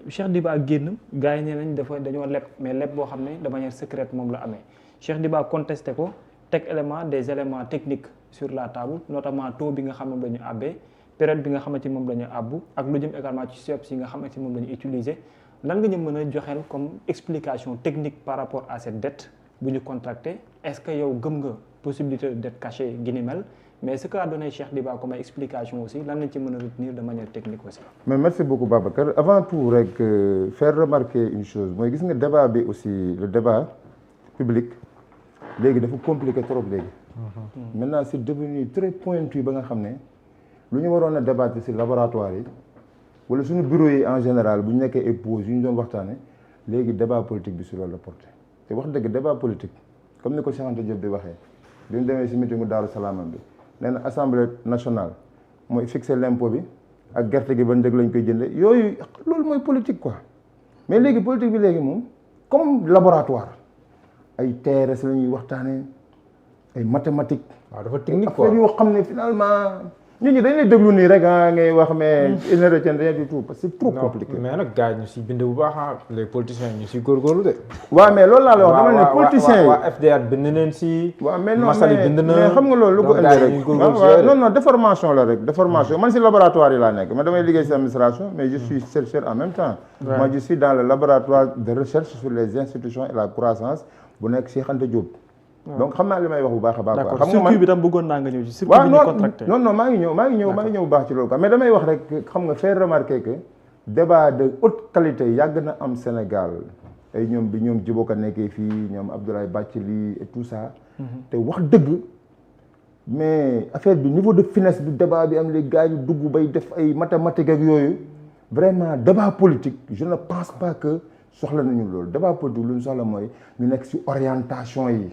Cheikh Diba génn gars yi nee nañ dañoo leb mais leb boo xam ne de manière secrète moom la amee Cheikh Diba contesté ko teg des éléments techniques sur la table notamment taux bi nga xam ne moom la ñu àbbee période bi nga xamante ni moom la ñu àbbu ak lu jëm également ci SUEPS yi nga xamante ni moom la ñu utiliser lan nga ñu mën a joxeel comme explication technique par rapport à cette dette bu ñu contracté est-ce que yow gëm nga possibilité de dette cachée gi ni mel mais ce qu'a donné Cheikh Diba comme explication aussi lan lañ ci mën a retenir de manière technique aussi. mais merci beaucoup Babacar avant tout rek faire remarquer une chose mooy gis nga débat bi aussi le débat public léegi dafa compliqué trop léegi. maintenant c'est devenu très pointu ba nga xam ne lu ñu waroon a débattre ci laboratoire yi wala suñu bureau yi en général bu ñu nekkee ay pauses yu ñu doon waxtaane léegi débat politique bi sur loolu la porté te wax dëgg débat politique comme ni ko Cheikh Anta Diop di waxee bi mu demee ci meetingu Daaru Salaam bi nee na assemblée nationale mooy fixer l'impôt bi ak gerte gi ban njëg lañ koy jënde yooyu loolu mooy politique quoi mais léegi politique bi léegi moom comme laboratoire ay TRS la ñuy waxtaanee ay mathématiques. waaw dafa technique quoi affaire yoo xam ne finalement nit ñi dañ lay déglu nii rek ngay wax mais ils ne retiennent rien du tout parce que c'est trop compliqué. mais nag gars yi ñu si bind bu baax les politiciens ñu si góorgóorlu de. waaw mais loolu laa la wax dama ne politiciens yi waa FDR bind nañ si. waaw mais non Massaly bind na mais xam nga loolu lu ko indi rek non non déformation la rek déformation man si laboratoire yi laa nekk man damay liggéey si administration mais je suis chercheur en même temps. moi je suis dans le laboratoire de recherche sur les institutions et la croissance bu nekk Cheikh Anta Diop. donc xam naa li may wax bu baax a baax. d'accord circuit bi tam bëggoon naa nga ñëw ci circuit bi ñu contracté. non maa ngi ñëw bu baax ci loolu quoi mais damay wax rek xam nga faire remarquer que débat de haute qualité yàgg na am Sénégal ay ñoom bi ñoom Djibo Ka nekkee fii ñoom Abdoulaye Bathily et tout ça. te wax dëgg mais affaire bi niveau de finesse bi débat bi am les gars yu dugg bay def ay mathématiques ak yooyu vraiment débat politique je ne pense pas que soxla nañu loolu débat politique lu ñu soxla mooy ñu nekk ci orientation yi.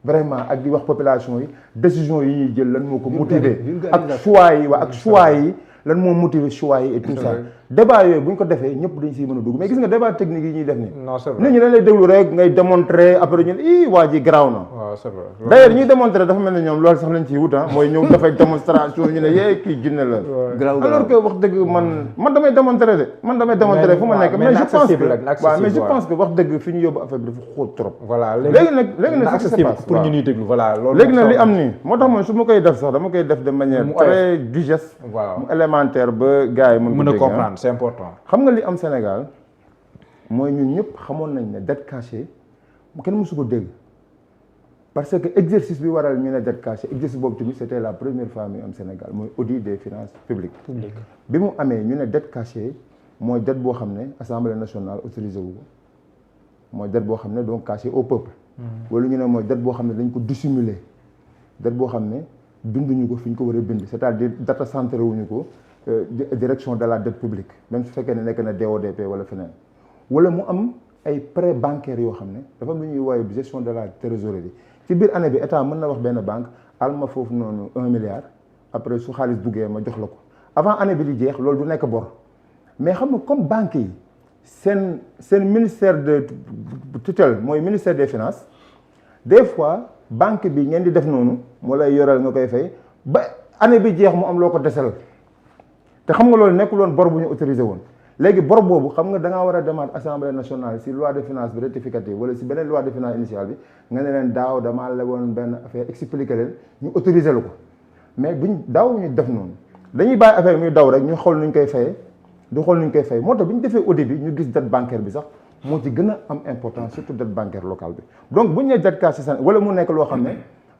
vraiment ak di wax population yi décision yi ñuy jël lan moo ko motiver ak choix yi ak choix yi lan moo motiver choix yi et tout ça débat yooyu bu ñu ko defee ñëpp dañ siy mën a dugg mais gis nga débat technique yi ñuy def nii nit ñi dañ lay déglu rek ngay démontrer après ñu ne waa ji garaaw na d'ailleurs ñuy démontrer dafa mel ne ñoom loolu sax lañ ciy wut mooy ñëw dafay démonstration ñu ne yee kii jinne la alors que wax dëgg man damay démontrer de man damay démontrer fu ma nekk mais je pense que wax dëgg fi ñu yóbbu affaire bi dafa xóot trop voilà léegi nag accessible pour ñu ñuy déglu voilà loolu léegi nag li am nii moo tax man su ma koy def sax dama koy def de manière très digeste mu élémentaire ba gars yi mën a comprendre c'est important. xam nga li am Sénégal mooy ñun ñëpp xamoon nañ ne dette cachée kenn mësu ko dégg parce que exercice bi waral ñu ne dette cachée exercice boobu tamit c'était la première fois mu am Sénégal mooy audit des finances publiques. bi mu amee ñu ne dette cachée mooy dette boo xam ne assemblée nationale autorisé wu ko mooy dette boo xam ne donc cachée au peuple. wala ñu ne mooy dette boo xam ne dañ ko dissimuler dette boo xam ne binduñu ko fi ñu ko war a bind c'est-à-dire data centré wuñu ko. direction de la dette publique même su fekkee ne nekk na DODP wala feneen wala mu am ay prêts bancaires yoo xam ne dafa am lu ñuy woowee gestion de la trésorerie ci biir année bi état mën na wax benn banque al ma foofu noonu 1 milliard après su xaalis duggee ma jox la ko avant année bi di jeex loolu du nekk bor mais xam nga comme banques yi seen ministère de tutelle mooy ministère des finances des fois banque bi ngeen di def noonu moo lay yoral nga koy fay ba année bi jeex mu am loo ko desal te xam nga loolu nekkul woon bor bu ñu autorisé woon léegi bor boobu xam nga da ngaa war a demaat assemblée nationale si loi de finance bi rectificative wala si beneen loi de finance initiale bi nga ne leen daaw damaa leboon benn affaire expliqué leen ñu autorisé lu ko mais buñ daaw ñu def noonu dañuy bàyyi affaire muy daw rek ñu xool nuñ koy fayee du xool nuñ koy fay moo tax bi ñu defee audit bi ñu gis dette bancaire bi sax moo ci gën a am importance surtout dette bancaire locale bi donc bu ñu nee dette cachée wala mu nekk loo xam ne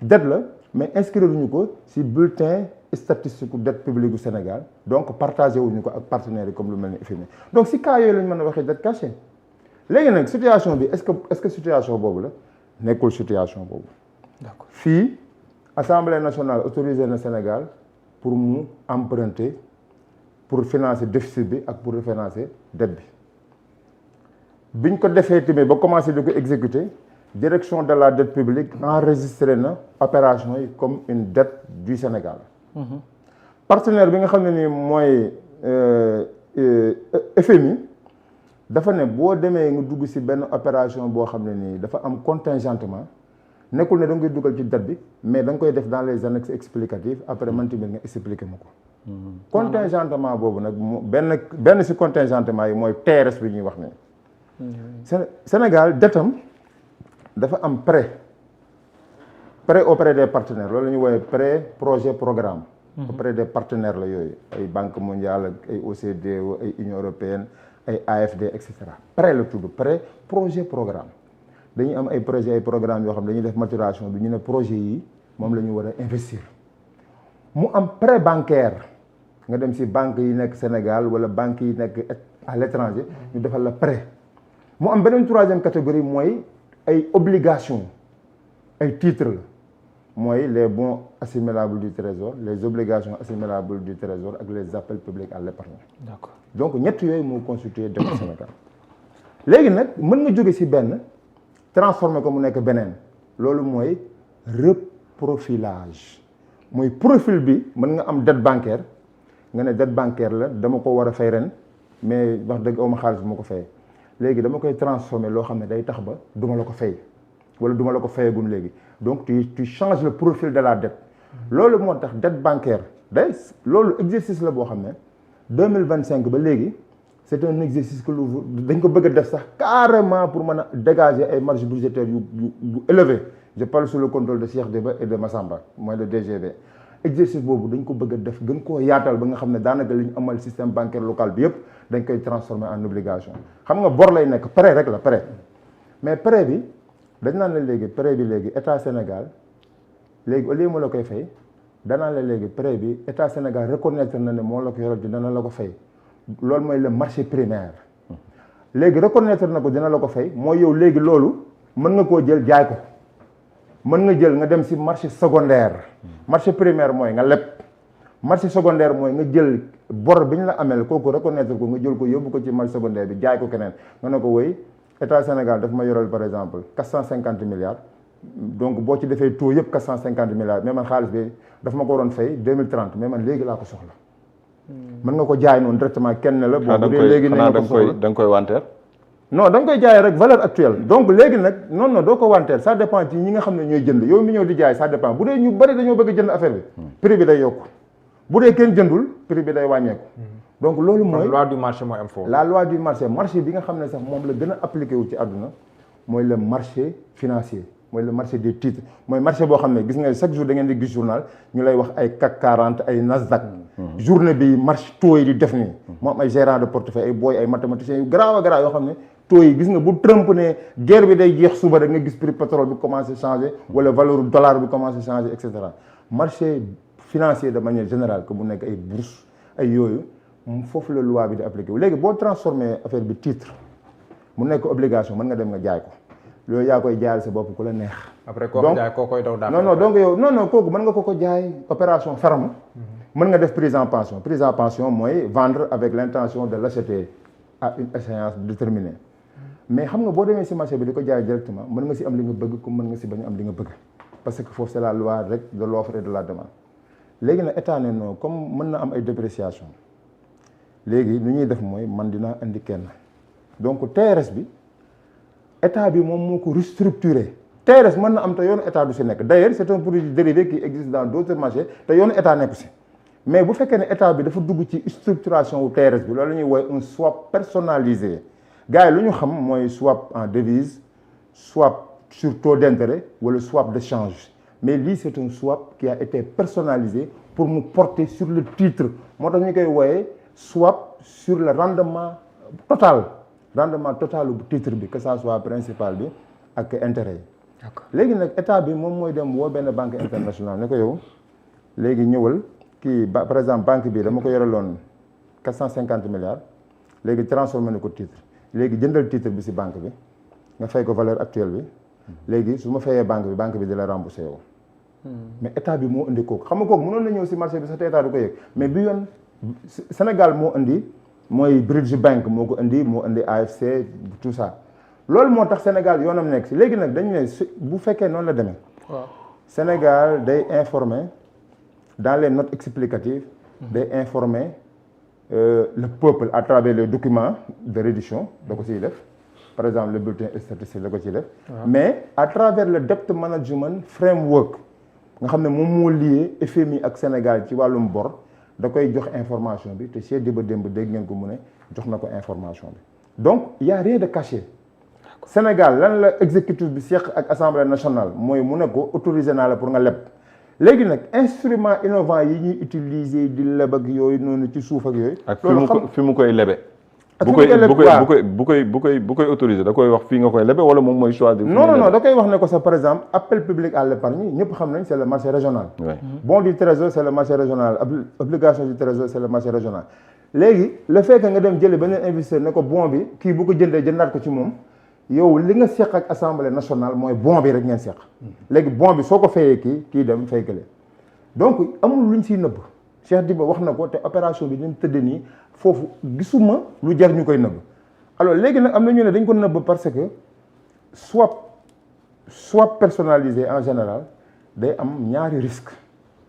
dette la mais inscrire ñu ko si bulletin statistique dette publique du Sénégal donc partagé wuñu ko ak partenaires yi comme lu mel ni FMI donc si cas yooyu lañ mën a waxee dette cachée léegi nag situation bi est-ce que situation boobu la nekkul situation boobu. d'accord fii Assemblée nationale autorisé na Sénégal pour mu emprunter pour financer déficit bi ak pour refinancer dette bi biñ ko defee tamit ba commencé di ko exécuter direction de la dette publique enregistré na opération yi comme une dette du Sénégal. partenaire bi nga xam ne ni mooy FMI dafa ne boo demee nga dugg ci benn opération boo xam ne nii dafa am contingentement nekkul ne da nga koy dugal ci dette bi mais da nga koy def dans les annexes explicatives après man tamit nga expliquer ma ko contingentement boobu nag benn si contingentement yi mooy TRS bi ñuy wax nii. Sénégal detam dafa am prêt auprès des partenaires loolu la ñuy woowee prêt projet programme. auprès des partenaires la yooyu ay banque mondiale ak ay OCDE ay Union européenne ay AFD et cetera prêt la tudd prêt projet programme dañuy am ay projet ay programme yoo xam dañuy def maturation bi ñu ne projet yi moom la ñu war a investir mu am prêt bancaire nga dem si banque yi nekk Sénégal wala banque yi nekk à l'étranger ñu defal la prêt mu am beneen troisième catégorie mooy ay obligations ay titres la mooy les bons assimilables du trésor les obligations assimilables du trésor ak les appels publics à l'épargne. D'accord. Donc ñett yooyu moo constitué dette Sénégal léegi nag mën nga jóge si benn transformer ko mu nekk beneen loolu mooy reprofilage mooy profil bi mën nga am dette bancaire nga ne dette bancaire la dama ko war a fay ren mais wax dëgg awma xaalis bu ma ko fay léegi dama koy transformer loo xam ne day tax ba duma la ko fay wala duma la ko fayagun léegi donc tu changes le profil de la dette loolu moo tax dette bancaire loolu exercice la boo xam ne 2025 ba léegi c'est un exercice que dañ ko bëgg a def sax carrément pour mën a dégager ay marges budgétaires yu élevées je parle sous le contrôle de Cheikh Diba et de Massamba mooy le DGB exercice boobu dañ ko bëgg a def gën koo yaatal ba nga xam ne daanaka li ñu amal système bancaire local bi yëpp dañ koy transformer en obligation xam nga bor lay nekk prêt rek la prêt mais prêt bi dañ naan la léegi prêt bi léegi état Sénégal léegi au lieu mu la koy fay danaan la léegi prêt bi état Sénégal reconnaître na ne moo la ko yoral dina la ko fay loolu mooy le marché primaire léegi reconnaître na ko dina la ko fay mooy yow léegi loolu mën nga koo jël jaay ko mën nga jël nga dem si marché secondaire marché primaire mooy nga leb marché secondaire mooy nga jël bor bi ñu la amel kooku reconnaître ko nga jël ko yóbbu ko ci marché secondaire bi jaay ko keneen nga ne ko woy état Sénégal daf ma yoral par exemple 450 milliards donc boo ci defee taux yëpp 450 milliards mais man xaalis bi daf ma ko waroon fay 2030 mais man léegi laa ko soxla mën nga ko jaay noonu directement kenn la bon bu dee léegi da nga koy wanteer non da nga koy jaay rek valeur actuelle donc léegi nag non doo ko wanteer ça dépend ci ñi nga xam ne ñooy jënd yow mi ñëw di jaay ça dépend bu dee ñu bari dañoo bëgg jënd affaire bi prix bi day yokku bu dee kenn jëndul prix bi day wàññeeku donc loolu mooy loi du marché mooy am foofu la loi du marché bi nga xam ne sax moom la gën a appliqué wu ci àdduna mooy le marché financier mooy le marché des titres mooy marché boo xam ne gis nga chaque jour da ngeen di gis journal ñu lay wax ay CAC 40 ay Nasdaq journée bi marché taux yi di def nii moo am ay gérant de portefeuille ay booy ay mathématiciens yu garaaw a garaaw yoo xam ne taux yi gis nga bu Trump ne guerre bi day jeex suba rek nga gis prix pétrole bi commencé changer wala valeur dollar bi commencé changer et cetera marché financier de manière générale que mu nekk ay bourse ay yooyu foofu la loi bi di appliqué wu léegi boo transformé affaire bi titre mu nekk obligation mën nga dem nga jaay ko loolu yaa koy jaayal sa bopp ku la neex. après kooku jaay koo koy daw daal. non donc yow non kooku mën nga ko jaay opération ferme. mën nga def prise en pension prise en pension mooy vendre avec l'intention de l'acheter à une échéance déterminée mais xam nga boo demee si marché bi di ko jaay directement mën nga si am li nga bëgg comme mën nga si bañ am li nga bëgg parce que foofu c'est la loi rek de l'offre et de la demande léegi nag état ne non comme mën na am ay dépréciation léegi lu ñuy def mooy man dinaa indi kenn donc TRS bi état bi moom moo ko restructuré TRS mën na am te yoonu état du si nekk d'ailleurs c'est un produit dérivé qui existe dans d'autres marchés te yoonu état nekku si mais bu fekkee ne état bi dafa dugg ci structuration wu TRS bi loolu la ñuy woowee un swap personnalisé gars yi lu ñu xam mooy swap en devise swap sur taux d'intérêt wala swap de change mais lii c'est un swap qui a été personnalisé pour mu porter sur le titre moo tax ñu koy wooyee swap sur le rendement total bu titre bi que ça soit principal bi ak intérêt yi léegi nag état bi moom mooy dem woo benn banque internationale ne ko yow léegi ñëwal kii par exemple banque bi dama ko yoreloon 450 milliards léegi transformé na ko titre léegi jëndal titre bi ci banque bi nga fay ko valeur actuelle bi léegi su ma fayee banque bi di la remboursé yow mais état bi moo indi kooku xam nga kooku mënoon na ñëw ci marché bi sax te état du ko yëg mais bi yoon Sénégal moo indi mooy Bridge Bank moo ko indi moo indi AFC tout ça loolu moo tax Sénégal yoonam nekk ci léegi nag dañu ne bu fekkee noonu la demee Sénégal day informer dans les notes explicatives day informer le peuple à travers les documents de reddition da ko ciy def par exemple le bulletin statistique da ko ciy def mais à travers le debt management framework nga xam ne moom moo lié FMI ak Sénégal ci wàllum bor da koy jox information bi te Cheikh Diba démb dégg ngeen ko mu ne jox na ko information bi donc il y a rien de caché Sénégal lan la exécutif bi seq ak assemblée nationale mooy mu ne ko autorisé naa la pour nga leb léegi nag instrument innovant yi ñuy utiliser di leb ak yooyu noonu ci suuf ak yooyu. ak fi mu koy lebe. ak bu koy autorisé da koy wax fii nga koy lebe wala moom mooy choisir. non da koy wax ne ko sax par exemple appel public à l'épargne ñëpp xam nañ c'est le marché régional. Bon du trésor c'est le marché régional obligation du trésor c'est le marché régional. léegi le fait que nga dem jëlee beneen investisseur ne ko bon bi kii bu ko jëndee jëndaat ko ci moom yow li nga seq ak assemblée nationale mooy bon bi rek ngeen seq. léegi bon bi soo ko fayee kii dem fay kële donc amul luñ siy nëbb Cheikh Diba wax na ko te opération bi ni mu tëdd nii foofu gisuma lu jar ñu koy nëbb alors léegi nag am na ñu ne dañ ko nëbb parce que swap personnalisé en général day am ñaari risque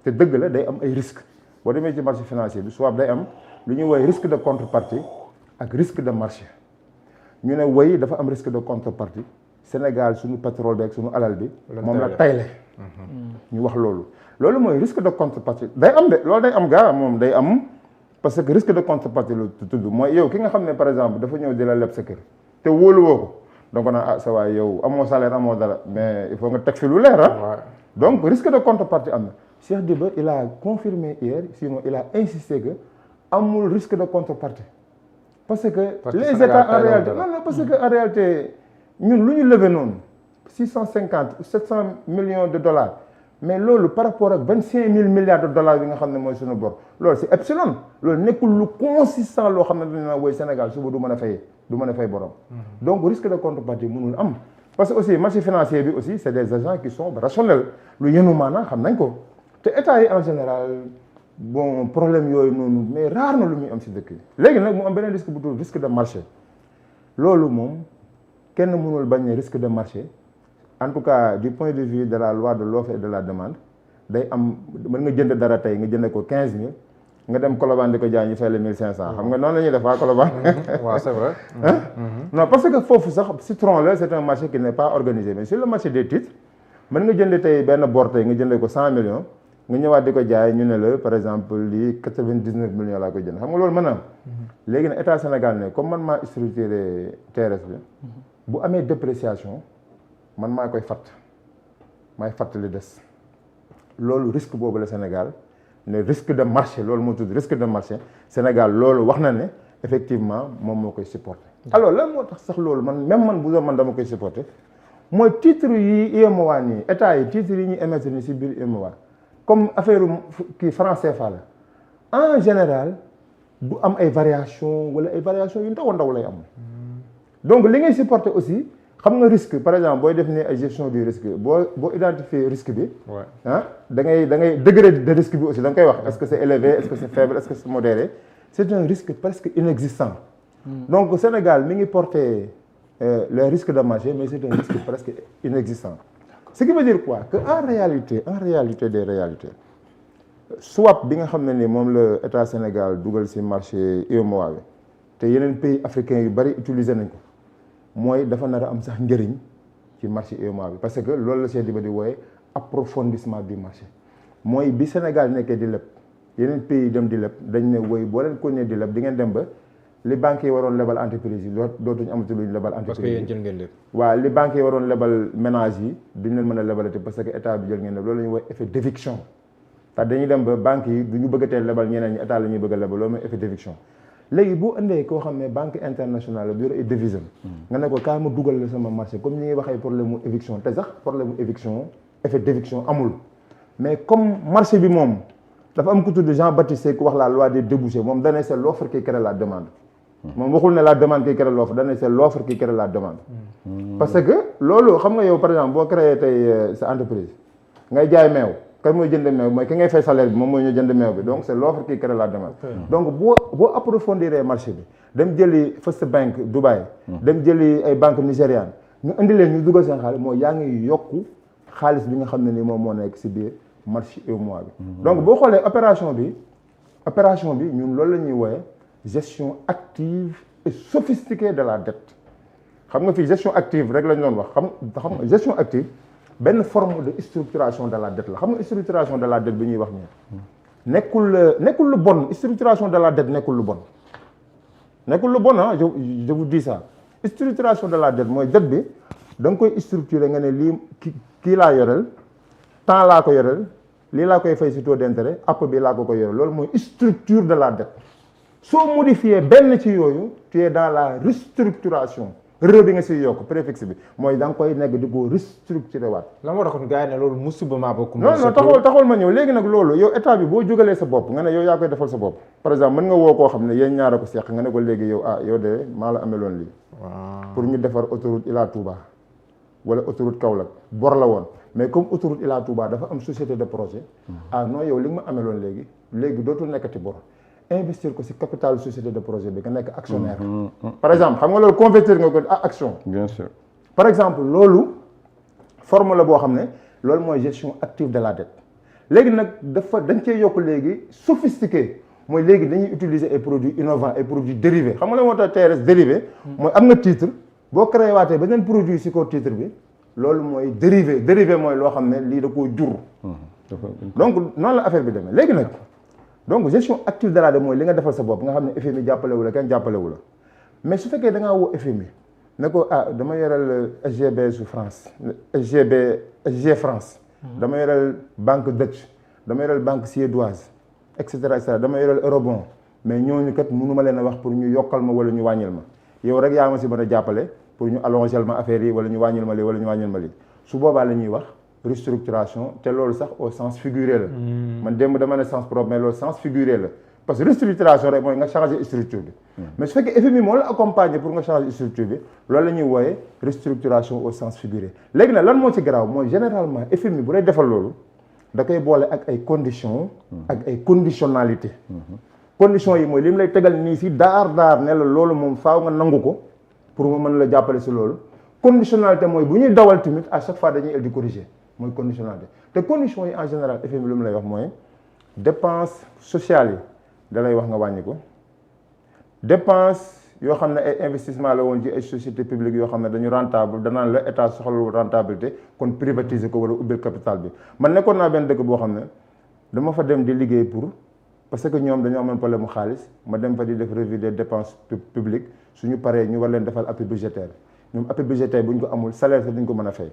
te dëgg la day am ay risque boo demee ci marché financier bi swap day am lu ñuy woy risque de contrepartie ak risque de marché ñu ne woy dafa am risque de contrepartie Sénégal suñu pétrole bi ak suñu alal bi moom la tayle ñu wax loolu mooy risque de contrepartie day am de loolu day am gaa moom day am parce que risque de contrepartie lu tudd mooy yow ki nga xam ne par exemple dafa ñëw di la leb sa kër te wóoluwoo ko donc naa sa waay yow amoo salaire amoo dara mais il faut nga teg fi lu leer donc risque de contrepartie am na Cheikh Diba il a confirmé hier sinon il a insisté que amul risque de contrepartie parce que les États en réalité non parce que en réalité ñun lu ñu levé noonu 700 millions de dollars mais loolu par rapport ak 25 000 milliards de dollars bi nga xam ne mooy suñu bor loolu c'est epsilon loolu nekkul lu consistant loo xam ne dañu naan woy Sénégal suba du mën a fay borom donc risque de contrepartie mënul am parce que aussi marché financier bi aussi c'est des agents qui sont rationnels lu yenu maanaam xam nañ ko te état yi en général bon problème yooyu noonu mais rare na lu muy am si dëkk yi léegi nag mu am beneen risque bu tudd risque de marché loolu moom kenn mënul bañ ne risque de marché en tout cas du point de vue de la loi de l'offre et de la demande day am mën nga jënd dara tey nga jënd ko 15000 nga dem Colobane di ko jaay ñu fay la 1500 xam nga noonu la ñuy def waa Colobane. waaw c'est vrai. non parce que foofu sax citron la c'est un marché qui n'est pas organisé mais sur le marché des titres mën nga jënd tey benn bor tey nga jëndee ko 100 millions nga ñëwaat di ko jaay ñu ne la par exemple lii 99 millions laa koy jënd xam nga loolu mën na am. léegi nag état Sénégal ne comme man maa structuré TRS bi bu amee dépréciation man maa koy maay fatt li des loolu risque boobu la Sénégal ne risque de marché loolu moo tudd risque de marché Sénégal loolu wax na ne effectivement moom moo koy supporter. alors lan moo tax sax loolu man bu doon man dama koy supporter mooy titre yi UEMOA nii état yi titre yi ñuy émettre nii si biir UEMOA comme affaire kii franc CFA la en général du am ay variation wala ay variation yu ndaw lay am donc li ngay supporter aussi xam nga risque par exemple booy def ni ay gestion du risque boo identifier risque bi da ngay degré de risque bi aussi da nga koy wax est-ce que c'est élevé est-ce que c'est faible est-ce que c'est modéré c'est un risque presque inexistant donc Sénégal mi ngi porter le risque de marché mais c'est un risque presque inexistant ce qui veut dire quoi que en réalité des réalités swap bi nga xam ne ni moom la état Sénégal dugal ci marché UEMOA bi te yeneen pays africains yu bari utiliser nañ ko mooy dafa nar a am sax njëriñ ci marché UEMOA bi parce que loolu la Cheikh Diba di wooye approfondissement du marché mooy bi Sénégal nekkee di leb yeneen pays dem di leb dañ ne woy boo leen continuer di leb di ngeen dem ba li banques yi waroon lebal entreprise yi dootuñu amati luñ lebal entreprise yi. parce que yéen jël ngeen lépp. waaw li banques yi waroon lebal ménage yi duñ leen mën a lebalati parce que état bi jël ngeen lépp loolu la ñuy woy effet d'éviction parce que dañuy dem ba banques yi du ñu bëggatee lebal ñeneen ñi état la ñuy bëgg a lebal loolu mooy effet d'éviction léegi boo indee koo xam ne banque internationale la du yor ay devise nga ne ko kaay ma dugal la sama marché comme ñi ngi wax ay problème mu éviction te sax problème mu éviction effet d'éviction amul mais comme marché bi moom dafa am ku tudd Jean-Baptiste Sey ku wax la loi des débouchés moom dane c'est l'offre qui crée la demande moom waxul ne la demande qui crée l'offre dane c'est l'offre qui crée la demande parce que loolu xam nga yow par exemple boo créé tey sa entreprise ngay jaay meew kan mooy jënd meew mooy ki ngay fay salaire bi moom mooy ñu jënd meew bi donc c'est l'offre qui crée la demande donc boo approfondir marché bi dem jëli First Bank Dubaï dem jëli ay banque nigériane ñu indi leen ñu dugal seen xaalis mooy yaa ngi yokku xaalis bi nga xam ne ni moom moo nekk ci biir marché UEMOA bi donc boo xoolee opération bi ñun loolu la ñuy wooye gestion active et sophistiquée de la dette xam nga fii gestion active rek lañ doon wax xam nga gestion active benn forme de structuration de la dette la xam nga structuration de la dette bi ñuy wax nii nekkul lu bon structuration de la dette nekkul lu bon ah je vous dis ça structuration de la dette mooy dette bi da nga koy structurer nga ne lii kii laa yoreel temps laa ko yoreel lii laa koy fay si taux d'intérêt app bi laa ko yoreel loolu mooy structure de la dette soo modifier benn ci yooyu tu es dans la restructuration bi nga siy yokk préfixe bi mooy da nga koy nekk di ko restructurer waat. la moo taxoon gars yi ne loolu musiba maa bokk. non taxawal ma ñëw léegi nag loolu yow état bi boo jógalee sa bopp nga ne yow yaa koy defal sa bopp par exemple mën nga woo koo xam ne yéen ñaara ko seq nga ne ko léegi yow yow de maa la ameloon lii. pour ñu defar autoroute Ila Touba wala autoroute Kaolack bor la woon mais comme autoroute Ila Touba dafa am société de projet. non yow li nga ma ameloon léegi dootul nekkati bor. investir ko ci capital société de projet bi nga nekk actionnaire. par exemple xam nga loolu convertir nga ko action. bien sûr. par exemple loolu forme la boo xam ne loolu mooy gestion active de la dette léegi nag dañ cee yokk léegi sophistiqué mooy léegi dañuy utiliser ay produits innovants ay produits dérivés xam nga la moo tax TRS dérivé. mooy am nga titre boo créé waatee beneen produit ci kaw titre bi loolu mooy dérivé mooy loo xam ne lii da koo jur. donc noonu la affaire bi demee léegi nag. donc gestion active de la dette mooy li nga defal sa bopp nga xam ne FMI jàppalewu la kenn jàppalewu la mais su fekkee da ngaa woo FMI ne ko dama yoreel SGB su France SG France. dama yoreel banque Dutch dama yoreel banque suédoise et cetera dama yoreel eurobond mais ñooñu kat mënu ma leen a wax pour ñu yokkal ma wala ñu wàññil ma yow rek yaa ma si mën a jàppale pour ñu allonger ma affaire yi wala ñu wàññil ma lii wala ñu wàññil ma lii su boobaa la ñuy wax. restructuration te loolu sax au sens figuré la. man démb dama ne sens propre mais loolu sens figuré la parce que restructuration rek mooy nga changer structure bi. mais su fekkee FMI moo la accompagner pour nga changer structure bi loolu la ñuy wooyee restructuration au sens figuré léegi nag lan moo ci garaaw mooy généralement FMI bu lay defal loolu da koy boole ak ay conditions. ak ay conditionnalité. conditions yi mooy li mu lay tegal nii si daar ne la loolu moom faaw nga nangu ko pour mu mën la jàppale si loolu conditionnalité mooy bu ñuy dawal tamit à chaque fois dañuy di corriger. mooy conditionnalité te conditions yi en général FMI lu mu lay wax mooy dépense sociale yi da lay wax nga wàññi ko dépense yoo xam ne ay investissement la woon ci ay société publique yoo xam ne dañu rentable danaan la état soxlawul rentabilité kon privatiser ko wala ubbil capital bi man nekkoon naa benn dëkk boo xam ne dama fa dem di liggéey pour parce que ñoom dañoo amoon problème mu xaalis ma dem fa di def revue des dépenses publiques suñu paree ñu war leen defal appui budgétaire ñoom appui budgétaire bu ñu ko amul salaire sax duñ ko mën a fay.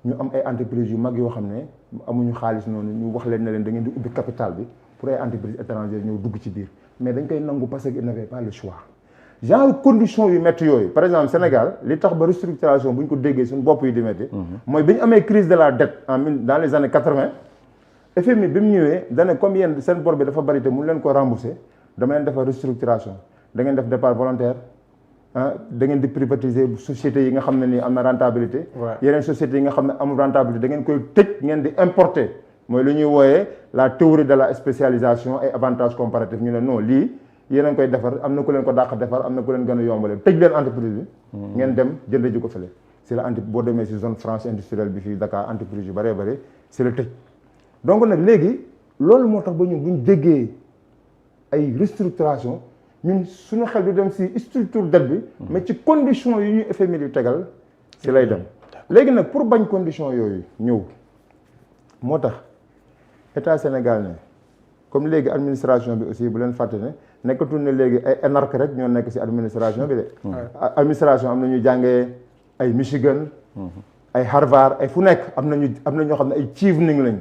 ñu am ay entreprises yu mag yoo xam ne amuñu xaalis noonu ñu wax leen ne leen da ngeen di ubbi capital bi pour ay entreprises étrangères ñëw dugg ci biir mais dañ koy nangu parce que ils n'avaient pas le choix genre condition yu métti yooyu par exemple Sénégal li tax ba restructuration bu ñu ko déggee suñu bopp yi di métti mooy bi ñu amee crise de la dette dans les années 80 FMI bi mu ñëwee dane comme yéen seen bor bi dafa bari te mun leen ko rembourser dama leen defar restructuration da ngeen def départ volontaire da ngeen di privatiser sociétés yi nga xam ne nii am na rentabilité. yeneen sociétés yi nga xam ne amul rentabilité da ngeen koy tëj ngeen di importer mooy lu ñuy wooyee la théorie de la spécialisation et avantages comparatifs ñu ne non lii yéen a ngi koy defar am na ku leen ko dàq defar am na ku leen gën a yombale tëj leen entreprise bi. ngeen dem jënd ji ko fële. c'est la boo demee si zone franche industrielle bi fii Dakar entreprise yu bëree bëri c'est le tëj donc nag léegi loolu moo tax ba ñun bu ñu déggee ay restructuration. ñun suñu xel du dem ci structure dette bi mais ci condition yi ñu FMI di tegal ci lay dem léegi nag pour bañ condition yooyu ñëw moo tax état Sénégal ne comme léegi administration bi aussi bu leen fàtte ne nekkatul ne léegi ay énarque rek ñoo nekk ci administration bi de administration am na ñu jàngee ay Michigan ay Harvard ay fu nekk am na ñoo xam ne ay chevening lañ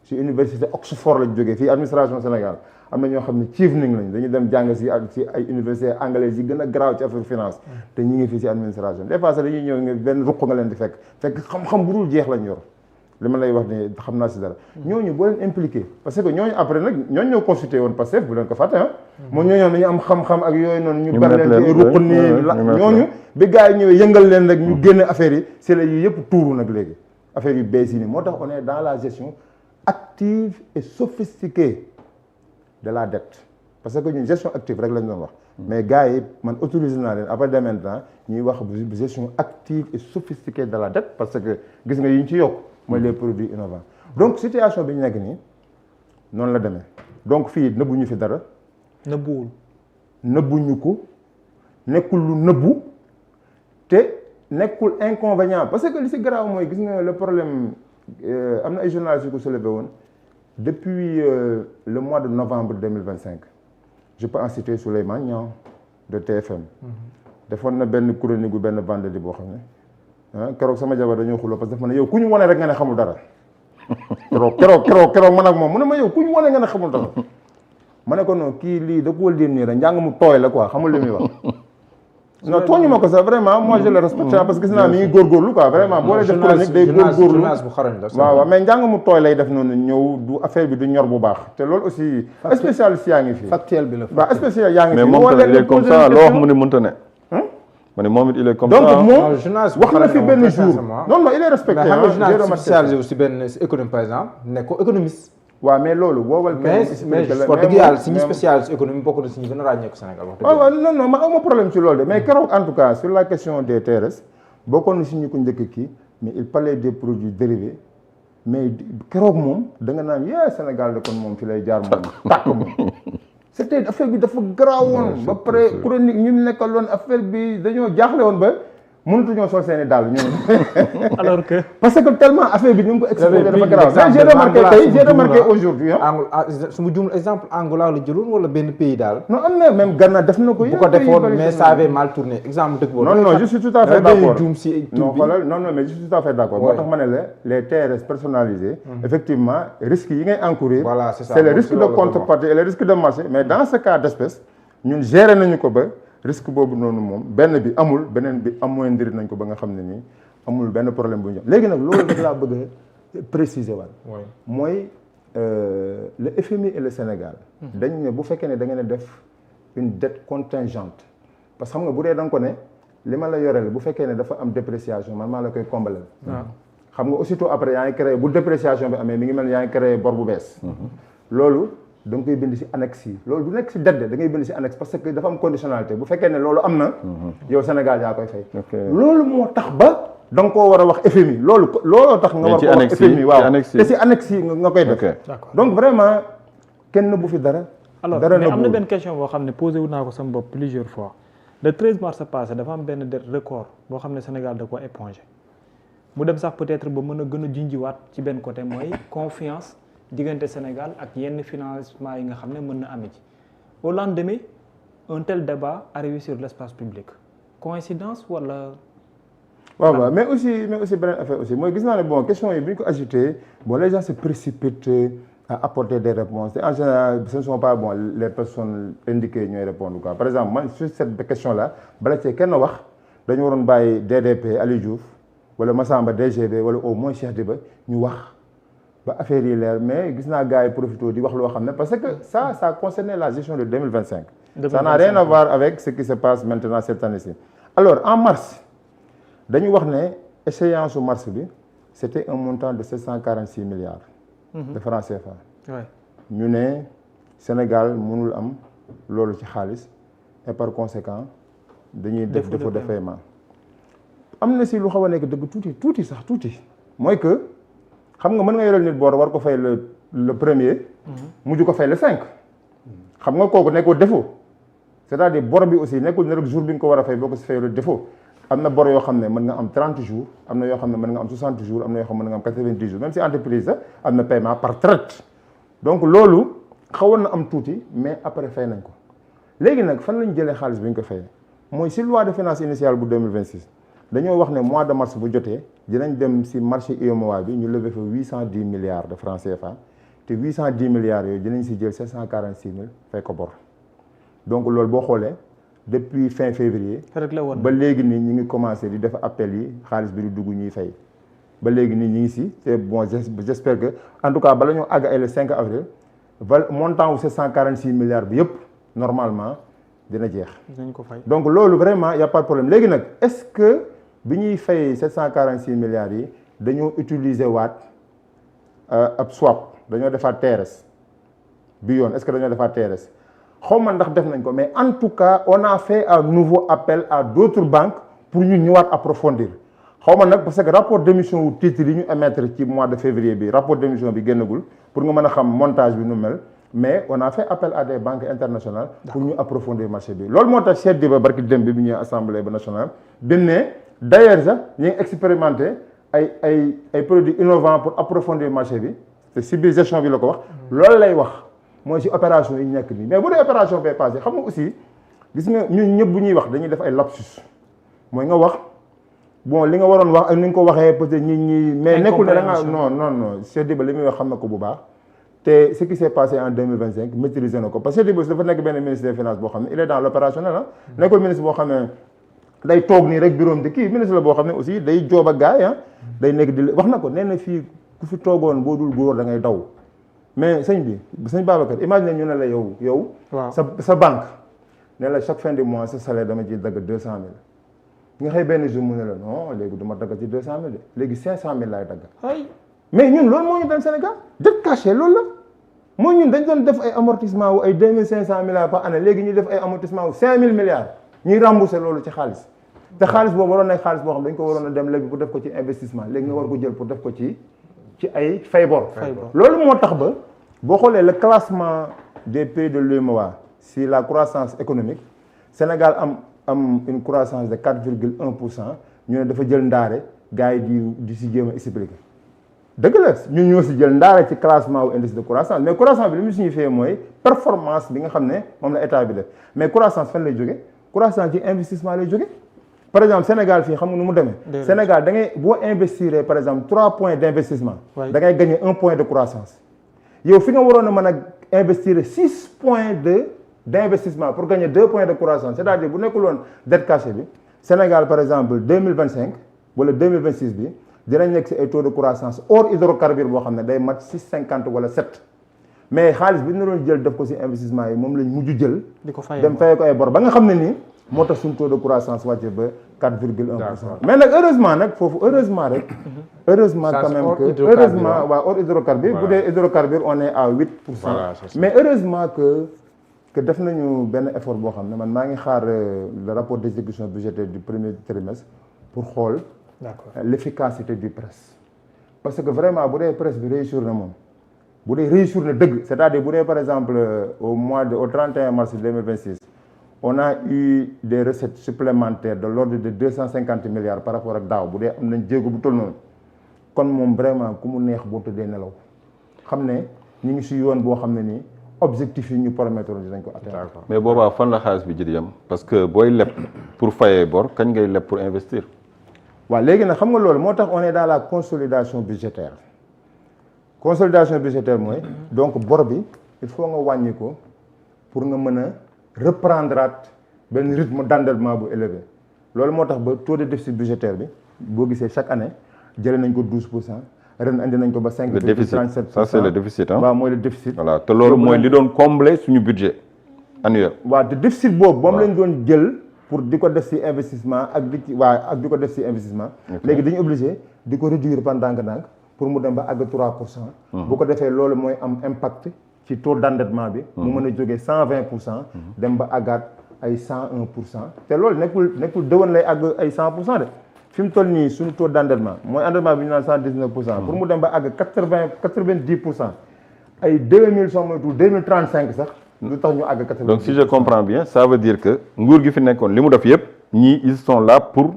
ci université Oxford lañ jógee fii administration Sénégal am na ñoo xam ne chevening lañ dañu dem jàng ci ay université anglaise yi gën a garaaw ci affaire finance te ñi ngi fii ci administration des fois sax dañuy ñëw nga benn ruq nga leen di fekk xam-xam bu dul jeex lañ yor li ma lay wax ne xam naa ci dara ñooñu boo leen impliqué parce que ñooñu après nag ñooñu ñoo consulté woon Pastef bu leen ko fàtte moom ñooñu dañu am xam-xam ak yooyu noonu ñu bari leen ci ruq nii ñooñu bi gars yi ñëwee yëngal leen rek ñu génne affaire yi c'est la yi yëpp tuuru nag léegi affaire yu bees yi nii moo tax on est dans la gestion active et sophistiquée de la dette parce que ñun gestion active rek lañ doon wax mais gars yi man autorisé naa leen après de maintenant ñuy wax gestion active et sophistiquée de la dette parce que gis nga yi ñu ci yokk mooy les produits innovants donc situation bi ñu nekk nii noonu la demee donc fii nëbbuñu fi dara nëbbuñu ko nekkul lu nëbbu te nekkul inconvénient parce que li si garaaw mooy gis nga le problème am na ay journalistes yu ko soulevé woon depuis le mois de novembre 2025 je peux en citer Souleymane Niang de TFM. defoon na benn chronique bu benn vendredi boo xam ne keroog sama jabar dañoo xuloo parce que dafa ne yow ku ñu wane rek nga ne xamul dara keroog man ak moom mu ne ma yow ku ñu wane nga ne xamul dara ma ne ko non kii lii da ko wël nii rek njàng mu tooy la quoi xamul li muy wax. non tooñu ma ko sax vraiment moi je le respecte parce que gis naa mi ngi góorgóorlu quoi vraiment boo lay def chronique day góorgóorlu waaw mais njàng mu tooy lay def noonu ñëw du affaire bi du ñor bu baax te loolu aussi spécialiste yaa ngi fi factuel bi la waaw spécial yaa ngi fi mais moom il est comme ça loo wax mu ne mënta ne ma ne moom it il est comme ça donc moom wax na fi benn jour non il est respecté mais xam nga journaliste spécialisé aussi benn économie par exemple nekk ko économiste waaw mais loolu woowal mais wax dëgg yàlla si ñu spécialiste économie bokk na si ñu gën a ràññeeku Sénégal wax dëgg yàlla non ma awma problème ci loolu de mais keroog en tout cas sur la question des TRS bokkoon na si ñu ko njëkk kii mais il parlait des produits dérivés mais keroog moom da nga naan Sénégal de kon moom fi lay jaar moom tàkk moom c'était affaire bi dafa garaawoon ba pare chronique ñu nekkaloon affaire bi dañoo jaaxle woon ba mënatuñoo sol seeni daal ñoom alors que parce que tellement affaire bi ñu ngi ko expliqué dafa garaaw j'ai remarqué aujourd'hui su ma juumul exemple Angola la jëloon wala benn pays daal non am na même Ghana def na ko bu ko defoon mais ça avait mal tourné exemple dëkk boobu non je suis tout à fait d'accord juum si non xoolal non mais je suis tout à fait d'accord moo tax ma ne la les TRS personnalisés effectivement risques yi ngay encourir voilà c'est le risque de contrepartie et le risque de marché mais dans ce cas d'espèce ñun gérer nañu ko ba risque boobu noonu moom benn bi amul beneen bi amoindri nañ ko ba nga xam ne nii amul benn problème bu ñu léegi nag loolu daf laa bëgg a préciser waat mooy le FMI et le Sénégal dañ ne bu fekkee ne da ngeen a def une dette contingente parce que xam nga bu dee da nga ko ne li ma la yoreel bu fekkee ne dafa am dépréciation man maa la koy combalal xam nga aussitôt après yaa ngi créé bu dépréciation bi amee mi ngi mel yaa ngi créé bor bu bees loolu da nga koy bind ci annexe yi loolu du nekk ci dette da ngay bind ci annexe parce que dafa am conditionnalité bu fekkee ne loolu am na yow Sénégal yaa koy fay loolu moo tax ba da nga koo war a wax FMI looloo tax nga war ko wax FMI waaw te ci annexe yi nga koy def donc vraiment kenn bu fi dara alors mais am na benn question boo xam ne posé wu naa ko sama bopp plusieurs fois le 13 mars passé dafa am benn dette record boo xam ne Sénégal da ko épongé mu dem sax peut-être ba mën a gën a junjiwaat ci benn côté mooy confiance diggante Sénégal ak yenn financement yi nga xam ne mën na amee ci au lendemain un tel débat arrivé sur l'espace public coïncidence wala. waaw mais aussi beneen affaire aussi mooy gis naa ne bon question yi bi ñu ko agité bon les gens se précipitent à apporter des réponses et en général ce ne sont pas bon les personnes indiquées ñooy répondre quoi par exemple man sur cette question là bala cee kenn wax dañu waroon bàyyi DDP Aliou Diouf wala Massamba DGB wala au moins Cheikh Diba ñu wax. ba affaire yi leer mais gis naa gars yi profité di wax loo xam ne parce que ça concernait la gestion de 2025 ça n'a rien à voir avec ce qui se passe maintenant cette année-ci alors en mars dañu wax ne échéance su mars bi c'était un montant de 746 milliards de francs CFA ñu ne Sénégal mënul am loolu ci xaalis et par conséquent dañuy def défaut de paiement am na si lu xaw a nekk dëgg tuuti sax mooy que xam nga mën nga yoreel nit boor war ko fay le premier mujj ko fay le 5 xam nga kooku nekkul défaut c'est-à-dire bor bi aussi nekkul ne rek jour bi nga ko war a fay boo ko si fay le défaut am na bor yoo xam ne mën nga am 30 jours am na yoo xam ne mën nga am 60 jours am na yoo xam ne mën nga am 90 jours même si entreprise la am na paiement par traite donc loolu xawoon na am tuuti mais après fay nañ ko léegi nag fan lañ jëlee xaalis bi ñu ko fayee mooy si loi de finances initiale bu 2026 dañoo wax ne mois de mars bu jotee dinañ dem si marché UEMOA bi ñu lever fa 810 milliards de francs CFA te 810 milliards yooyu dinañ si jël 746 000 fay ko bor donc loolu boo xoolee depuis fin février ba léegi nii ñi ngi commencé di def appel yi xaalis bi di dugg ñuy fay ba léegi nii ñi ngi si te bon j'espère que en tout cas bala ñoo àgg ay le 5 avril montant wu 746 milliards bi yëpp normalement dina jeex donc loolu vraiment y a pas de problème léegi nag est-ce que bi ñuy fay 746 milliards yi dañoo utiliser waat ab swap dañoo defaat TRS bi yoon est-ce que dañoo defaat TRS xaw ma ndax def nañ ko mais en tout cas on a fait un nouveau appel à d'autres banques pour ñu ñëwaat approfondir xaw ma nag parce que rapport d'émission wu titre yi ñu émettre ci mois de février bi rapport d'émission bi génnagul pour nga mën a xam montage bi nu mel mais on a fait appel à des banques internationales pour ñu approfondir marché bi loolu moo tax Cheikh Diba barki dem bi ñëwee assemblée ba nationale bi ne d'ailleurs sax ñu ngi expérimenté ay produits innovants pour approfondir marché bi te si biir gestion bi la ko wax loolu lay wax mooy si opération yi nekk nii mais bu dee opération bee passé xam nga aussi gis nga ñun ñëpp bu ñuy wax dañuy def ay lapsus mooy nga wax bon li nga waroon wax ak ni nga ko waxee peut-être ñi mais nekkul ne da nga non Cheikh Diba li muy wax xam na ko bu baax te ce qui s'est passé en 2025 maîtriser na ko parce que Cheikh Diba dafa nekk benn ministre des finances boo xam ne il est dans l'opérationnel ah nekkul ministre boo xam ne day toog nii rek bureau de kii ministre la boo xam ne aussi day joob ak gars yi ah day nekk di wax na ko nee na fii ku fi toogoon boo dul góor da ngay daw mais sëñ Babacar imagine ñu ne la yow sa banque ne la chaque fin du mois sa salaire dama ciy dagg 200 000 nga xëy benn jour mu ne la non léegi du ma dagg ci 200 000 de léegi 500 000 laay dagg mais ñun loolu moo ñu dal Sénégal dette cachée loolu la mooy ñun dañ doon def ay amortissement wu ay 2500 milliards par année léegi ñu def ay amortissement wu 5000 milliards ñuy rembourser loolu ci xaalis te xaalis boobu waroon na xaalis boo xam dañ ko waroon a dem léegi pour def ko ci investissement léegi nga war ko jël pour def ko ci ay fay bor loolu moo tax ba boo xoolee le classement des pays de l'UEMOA si la croissance économique Sénégal am une croissance de 4,1% ñu ne dafa jël ndaare gars yi di si jéem a expliquer dëgg la ñun ñoo si jël ndaare ci classement wu indice de croissance mais croissance bi li mu signifié mooy performance bi nga xam ne moom la état bi def mais croissance fan lay jóge croissance ci investissement lay jóge par exemple Sénégal fii xam nga nu mu demee Sénégal da ngay boo investir par exemple 3 points d'investissement da ngay gagner 1 point de croissance yow fi nga waroon a mën a investir 6 points d'investissement pour gagner 2 points de croissance c'est-à-dire bu nekkul woon dette cachée bi Sénégal par exemple 2025 wala 2026 bi dinañ nekk si ay taux de croissance hors hydrocarbure boo xam ne day mat 6,50 wala 7 mais xaalis bi ñu doon jël def ko si investissement yi moom lañ mujj jël dem fayee ko ay bor ba nga xam ne nii moo tax suñu taux de croissance wàcce ba 4,1%. mais nag heureusement nag foofu heureusement rek heureusement quand même que heureusement waaw hors hydrocarbure bu dee hydrocarbure on est à 8%. mais heureusement que def nañu benn effort boo xam ne man maa ngi xaar le rapport d'exécution budgétaire du premier trimestre pour xool l'efficacité du presse parce que vraiment bu dee presse bi réussir na moom bu dee réussir na dëgg c'est-à-dire bu dee par exemple au 31 mars 2026 on a eu des recettes supplémentaires de l'ordre de 250 milliards par rapport ak daaw bu dee am nañ jéego bu toll noonu kon moom vraiment ku mu neex boo tëddee nelaw xam ne ñu ngi si yoon boo xam ne nii objectif yi ñu promettre dinañ ko atteindre. mais boobaa fan la xaalis bi jël yam parce que booy leb pour fayee bor kañ ngay leb pour investir. waaw léegi nag xam nga loolu moo tax on est dans la consolidation budgétaire mooy donc bor bi il faut nga wàññi ko pour nga mën a reprendre benn rythme d'endettement bu élevé loolu moo tax ba taux de déficit budgétaire bi boo gisee chaque année jëlee nañ ko 12%. ren andi nañ ko ba 5,37%. le déficit ça c'est le déficit ah. waaw mooy le déficit. voilà te loolu mooy li doon combler suñu budget annuel. waaw te déficit boobu moom lañ doon jël pour di ko def ci investissement ak di ko def ci investissement. léegi dañu obligé di ko réduire par ndànk-ndànk pour mu dem ba àgg 3%. bu ko defee loolu mooy am impact ci taux d'endettement bi. mu mën a jógee 120%. dem ba àggaat ay 101%. te loolu nekkul dëwën lay àgg ay 100% de. fi mu toll nii suñu taux d'endettement mooy endettement bi ñu naan 119%. pour mu dem ba àgg 90% ay 2000 soo moytuwul 2035 sax lu tax ñu àgg 90%. donc si je comprends bien ça veut dire que nguur gi fi nekkoon li mu def yëpp ñii ils sont là pour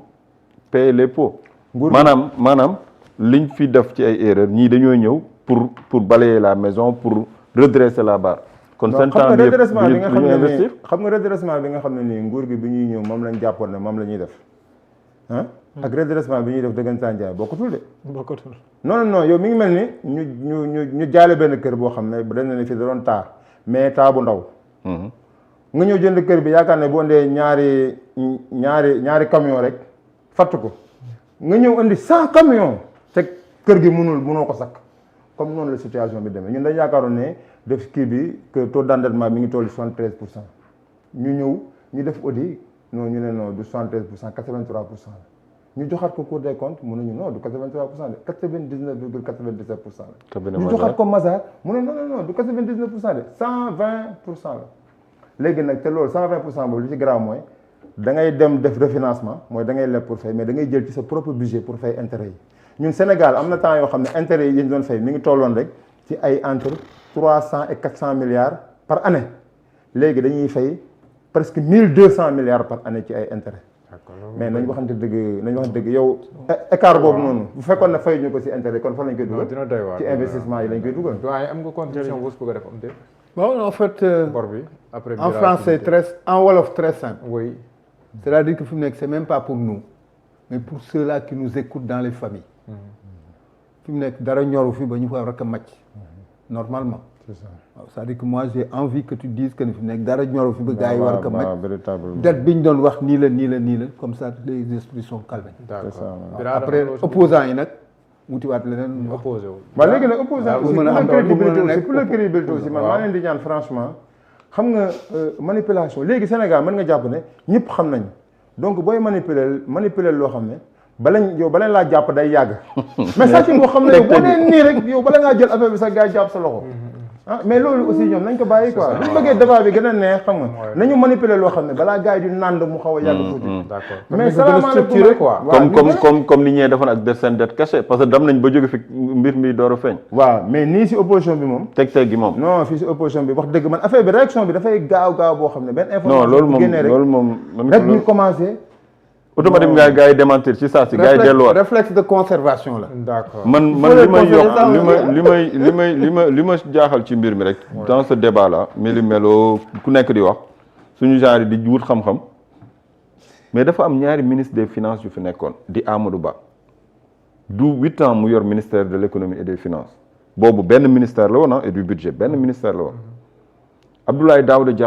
payer les pots. maanaam liñ fi def ci ay erreurs ñii dañoo ñëw pour balayer la maison pour redresser la barre. kon seen temps bi yëpp xam nga redressement bi nga xam ne nii nguur gi bi ñuy ñëw moom lañ jàppoon ne moom la ñuy def ah. ak redressement bi ñuy def dëggantaan jaay bokkutul de. non yow mi ngi mel ni ñu jaale benn kër boo xam ne dañ ne fi da doon taa mais taa bu ndaw. nga ñëw jënd kër bi yaakaar ne boo ndee ñaari camion rek fatt ko nga ñëw indi 100 camions te kër gi mënoo ko sakk comme noonu la situation bi demee ñun dañ yaakaaroon ne def kii bi que taux d'endettement mi ngi toll 73%. ñu def audit non ñu ne non du 73% 83%. ñu joxaat ko Cour des comptes mu ne ñu non du 83% de 99,97% la. ñu joxaat ko Mazars mu ne non du 99% de 120% la. léegi nag te loolu 120% boobu li ci grave mooy da ngay dem def refinancement mooy da ngay leb pour fay mais da ngay jël ci sa propre budget pour fay intérêt yi ñun Sénégal am na temps yoo xam ne intérêt yi ñu doon fay mi ngi tolloon rek ci ay entre 300 et 400 milliards par année léegi dañuy fay presque 1200 milliards par année ci ay intérêt mais nañ waxante dëgg yow écart boobu noonu bu fekkoon ne fay ñu ko si intérêt kon fan lañ koy dugal ci investissement yi lañ koy dugal. waaye am nga contribution bu bëgg a def am déet. bon en fait bor bi après en français en wolof très simple. oui. c'est-à-dire que fi mu nekk c'est même pas pour nous mais pour ceux-là qui nous écoutent dans les familles. fi mu nekk dara ñoru fi ba ñu fa rek a màcc normalement. c'est ça waaw c'est-à-dire que moi j'ai envie que tu dises que fi mu nekk dara ñoru fi ba gars yi war ko màcc. véritablement date bi ñu doon wax nii la comme ça les esprits sont calmés. d'accord après opposants yi nag wutiwaat leneen opposé wu. waaw léegi nag opposant aussi mën a am pour la crédibilité aussi man maa leen di ñaan franchement xam nga manipulation léegi Sénégal mën nga jàpp ne ñëpp xam nañ donc booy manipuler loo xam ne balañ laa jàpp day yàgg mais sàcc boo xam ne yow boo nee nii rek yow bala ngaa jël affaire bi sax gars yi jàpp sa loxo ah mais loolu aussi ñoom nañ ko bàyyi quoi bu ñu bëggee débat bi gën a neex xam nga nañu manipuler loo xam ne balaa gars yi di nand mu xaw a yàgg tuuti d'accord mais salaamaaleykum quoi comme ni ñee defoon ak seen dette cachée parce que dem nañ ba jóge fi mbir mi door a feeñ. waaw mais nii si opposition bi moom teg gi moom. non fii si opposition bi wax dëgg man affaire bi réaction bi dafay gaaw boo xam ne benn information non loolu moom rek ñu commencé automatiquement gars yi démentir ci saa si gars yi delluwaat réflexe de conservation la. d'accord man li ma jaaxal ci mbir mi rek dans ce débat là melo ku nekk di wax suñu genre di wut xam-xam mais dafa am ñaari ministre des finances yu fi nekkoon di Amadou Ba du 8 ans mu yor ministère de l'économie et des finances boobu benn ministère la woon et du budget benn ministère la woon Abdoulaye Daouda Diallo